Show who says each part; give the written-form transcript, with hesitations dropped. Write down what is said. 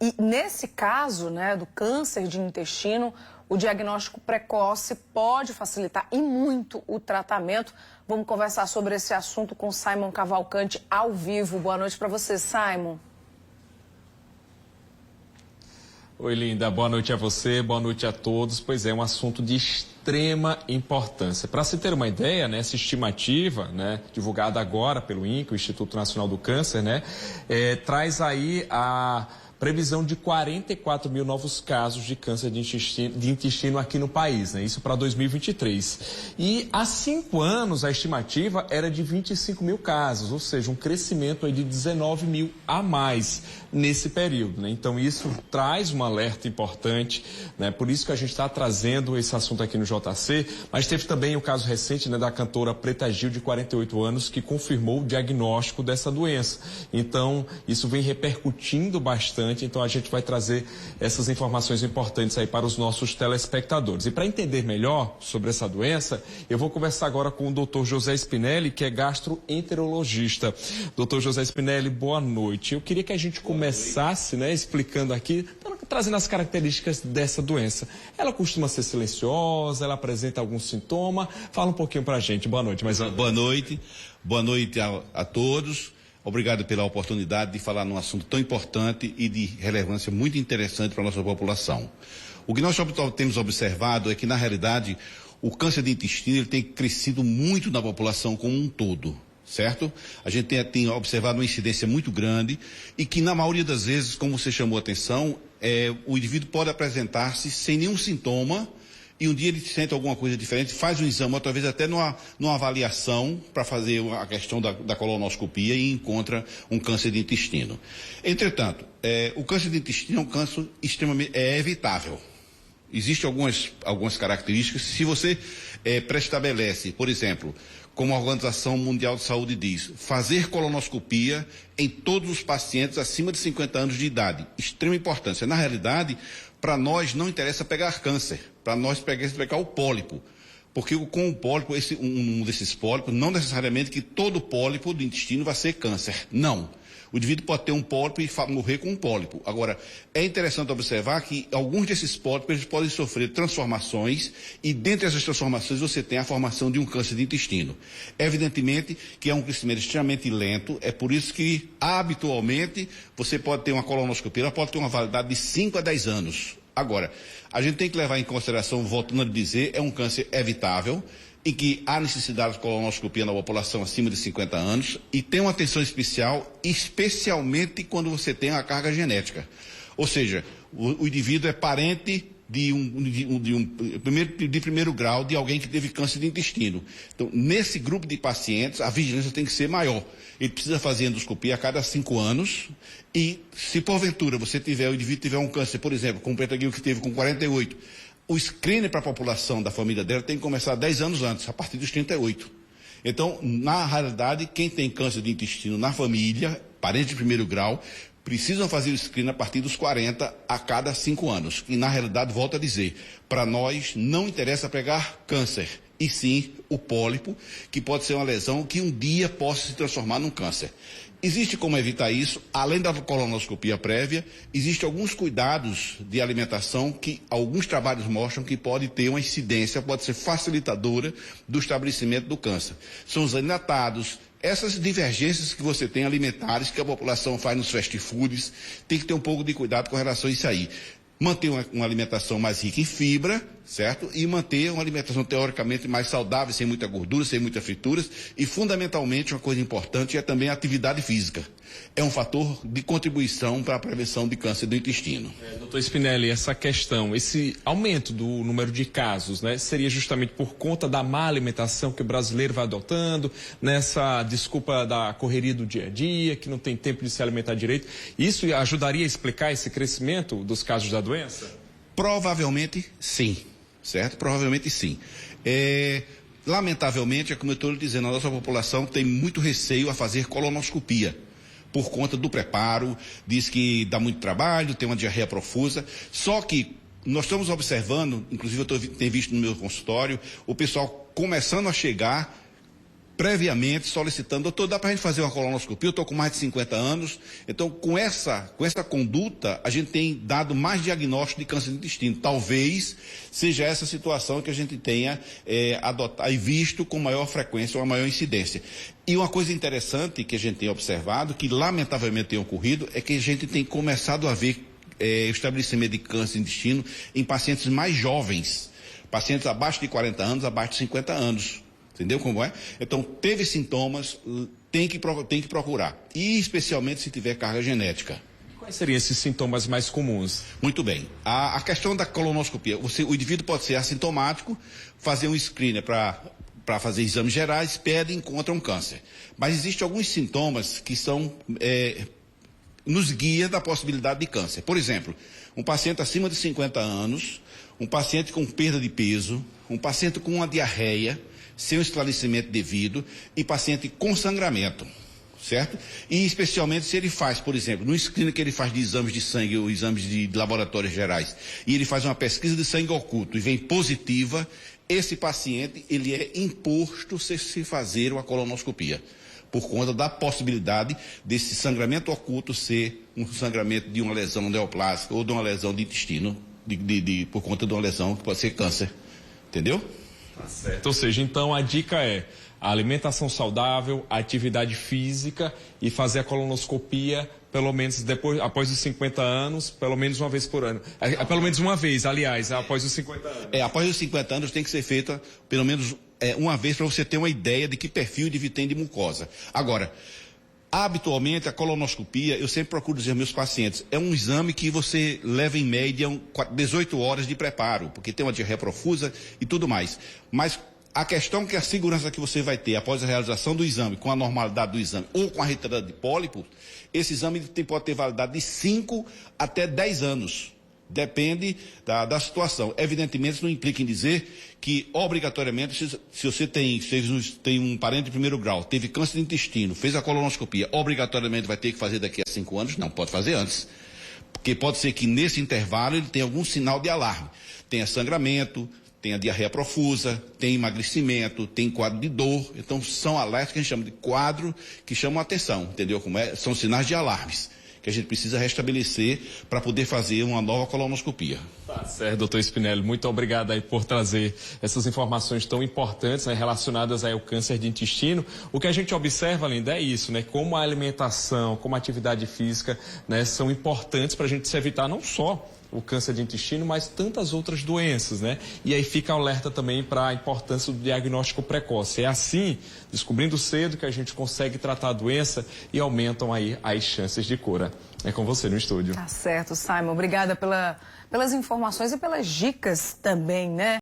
Speaker 1: E nesse caso, né, do câncer de intestino, o diagnóstico precoce pode facilitar e muito o tratamento. Vamos conversar sobre esse assunto com Simon Cavalcante ao vivo. Boa noite para você, Simon.
Speaker 2: Oi, linda. Boa noite a você, boa noite a todos. Pois é, um assunto de extrema importância. Para se ter uma ideia, né, essa estimativa, né, divulgada agora pelo INCA, o Instituto Nacional do Câncer, né, traz aí a previsão de 44 mil novos casos de câncer de intestino aqui no país, né? Isso para 2023. E há 5 anos a estimativa era de 25 mil casos, ou seja, um crescimento aí de 19 mil a mais nesse período, né? Então isso traz um alerta importante, né? Por isso que a gente está trazendo esse assunto aqui no JC, mas teve também o caso recente, né, da cantora Preta Gil, de 48 anos, que confirmou o diagnóstico dessa doença. Então isso vem repercutindo bastante. Então a gente vai trazer essas informações importantes aí para os nossos telespectadores. E para entender melhor sobre essa doença, eu vou conversar agora com o Dr. José Spinelli, que é gastroenterologista. Dr. José Spinelli, boa noite. Eu queria que a gente começasse, né, explicando aqui, trazendo as características dessa doença. Ela costuma ser silenciosa, ela apresenta algum sintoma? Fala um pouquinho para a gente. Boa noite.
Speaker 3: Boa noite a todos. Obrigado pela oportunidade de falar num assunto tão importante e de relevância muito interessante para a nossa população. O que nós temos observado é que, na realidade, o câncer de intestino ele tem crescido muito na população como um todo, certo? A gente tem observado uma incidência muito grande e que, na maioria das vezes, como você chamou a atenção, o indivíduo pode apresentar-se sem nenhum sintoma. E um dia ele sente alguma coisa diferente, faz um exame, ou talvez até numa avaliação para fazer a questão da colonoscopia e encontra um câncer de intestino. Entretanto, o câncer de intestino é um câncer extremamente evitável. Existem algumas características. Se você preestabelece, por exemplo, como a Organização Mundial de Saúde diz, fazer colonoscopia em todos os pacientes acima de 50 anos de idade. Extrema importância. Na realidade, para nós não interessa pegar câncer, para nós pegar o pólipo. Porque com o pólipo, um desses pólipos, não necessariamente que todo pólipo do intestino vai ser câncer. Não. O indivíduo pode ter um pólipo e morrer com um pólipo. Agora, é interessante observar que alguns desses pólipos eles podem sofrer transformações e dentre essas transformações você tem a formação de um câncer de intestino. Evidentemente que é um crescimento extremamente lento, é por isso que habitualmente você pode ter uma colonoscopia, ela pode ter uma validade de 5 a 10 anos. Agora, a gente tem que levar em consideração, voltando a dizer, é um câncer evitável, em que há necessidade de colonoscopia na população acima de 50 anos e tem uma atenção especial, especialmente quando você tem a carga genética. Ou seja, o indivíduo é parente de primeiro grau de alguém que teve câncer de intestino. Então, nesse grupo de pacientes, a vigilância tem que ser maior. Ele precisa fazer endoscopia a cada 5 anos e, se porventura o indivíduo tiver um câncer, por exemplo, como o Preta Gil que teve com 48, o screening para a população da família dela tem que começar 10 anos antes, a partir dos 38. Então, na realidade, quem tem câncer de intestino na família, parente de primeiro grau, precisam fazer o screening a partir dos 40 a cada 5 anos. E, na realidade, volto a dizer, para nós não interessa pegar câncer, e sim o pólipo, que pode ser uma lesão que um dia possa se transformar num câncer. Existe como evitar isso, além da colonoscopia prévia, existem alguns cuidados de alimentação que alguns trabalhos mostram que pode ter uma incidência, pode ser facilitadora do estabelecimento do câncer. São os enlatados, essas divergências que você tem alimentares, que a população faz nos fast foods, tem que ter um pouco de cuidado com relação a isso aí. Manter uma alimentação mais rica em fibra, certo? E manter uma alimentação teoricamente mais saudável, sem muita gordura, sem muitas frituras. E, fundamentalmente, uma coisa importante é também a atividade física. É um fator de contribuição para a prevenção de câncer do intestino.
Speaker 2: Doutor Spinelli, essa questão, esse aumento do número de casos, né, seria justamente por conta da má alimentação que o brasileiro vai adotando, nessa desculpa da correria do dia a dia, que não tem tempo de se alimentar direito. Isso ajudaria a explicar esse crescimento dos casos da doença?
Speaker 3: Provavelmente sim, certo? Provavelmente sim. Lamentavelmente, é como eu estou lhe dizendo, a nossa população tem muito receio a fazer colonoscopia. Por conta do preparo, diz que dá muito trabalho, tem uma diarreia profusa. Só que nós estamos observando, inclusive tenho visto no meu consultório, o pessoal começando a chegar previamente solicitando, doutor, dá para a gente fazer uma colonoscopia? Eu estou com mais de 50 anos, então com essa conduta a gente tem dado mais diagnóstico de câncer do intestino. Talvez seja essa situação que a gente tenha adotado e visto com maior frequência ou maior incidência. E uma coisa interessante que a gente tem observado, que lamentavelmente tem ocorrido, é que a gente tem começado a ver estabelecimento de câncer do intestino em pacientes mais jovens, pacientes abaixo de 40 anos, abaixo de 50 anos. Entendeu como é? Então, teve sintomas, tem que procurar. E especialmente se tiver carga genética.
Speaker 2: Quais seriam esses sintomas mais comuns?
Speaker 3: Muito bem. A questão da colonoscopia, o indivíduo pode ser assintomático, fazer um screener para fazer exames gerais, pede e encontra um câncer. Mas existem alguns sintomas que são nos guia da possibilidade de câncer. Por exemplo, um paciente acima de 50 anos, um paciente com perda de peso, um paciente com uma diarreia, sem o esclarecimento devido, e paciente com sangramento, certo? E especialmente se ele faz, por exemplo, no screening que ele faz de exames de sangue ou exames de laboratórios gerais, e ele faz uma pesquisa de sangue oculto e vem positiva, esse paciente, ele é imposto se fazer uma colonoscopia, por conta da possibilidade desse sangramento oculto ser um sangramento de uma lesão neoplástica ou de uma lesão de intestino, por conta de uma lesão que pode ser câncer, entendeu?
Speaker 2: Tá certo. Ou seja, então a dica é a alimentação saudável, a atividade física e fazer a colonoscopia pelo menos após os 50 anos, pelo menos uma vez por ano. Pelo menos uma vez, aliás, após os 50 anos.
Speaker 3: Após os 50 anos tem que ser feita pelo menos uma vez para você ter uma ideia de que perfil o indivíduo tem de mucosa. Agora, habitualmente a colonoscopia, eu sempre procuro dizer aos meus pacientes, é um exame que você leva em média 18 horas de preparo, porque tem uma diarreia profusa e tudo mais. Mas a questão que a segurança que você vai ter após a realização do exame, com a normalidade do exame ou com a retirada de pólipos, esse exame pode ter validade de 5 até 10 anos. Depende da situação. Evidentemente, isso não implica em dizer que, obrigatoriamente, se você tem um parente de primeiro grau, teve câncer de intestino, fez a colonoscopia, obrigatoriamente vai ter que fazer daqui a 5 anos? Não, pode fazer antes. Porque pode ser que nesse intervalo ele tenha algum sinal de alarme. Tenha sangramento, tenha diarreia profusa, tem emagrecimento, tem quadro de dor. Então, são alertas que a gente chama de quadro que chamam a atenção, entendeu como é? São sinais de alarmes que a gente precisa restabelecer para poder fazer uma nova colonoscopia.
Speaker 2: Tá certo, doutor Spinelli, muito obrigado aí por trazer essas informações tão importantes, né, relacionadas aí ao câncer de intestino. O que a gente observa, Linda, é isso, né, como a alimentação, como a atividade física, né, são importantes para a gente se evitar não só o câncer de intestino, mas tantas outras doenças, né? E aí fica alerta também para a importância do diagnóstico precoce. É assim, descobrindo cedo, que a gente consegue tratar a doença e aumentam aí as chances de cura. É com você no estúdio.
Speaker 1: Tá certo, Simon. Obrigada pelas informações e pelas dicas também, né?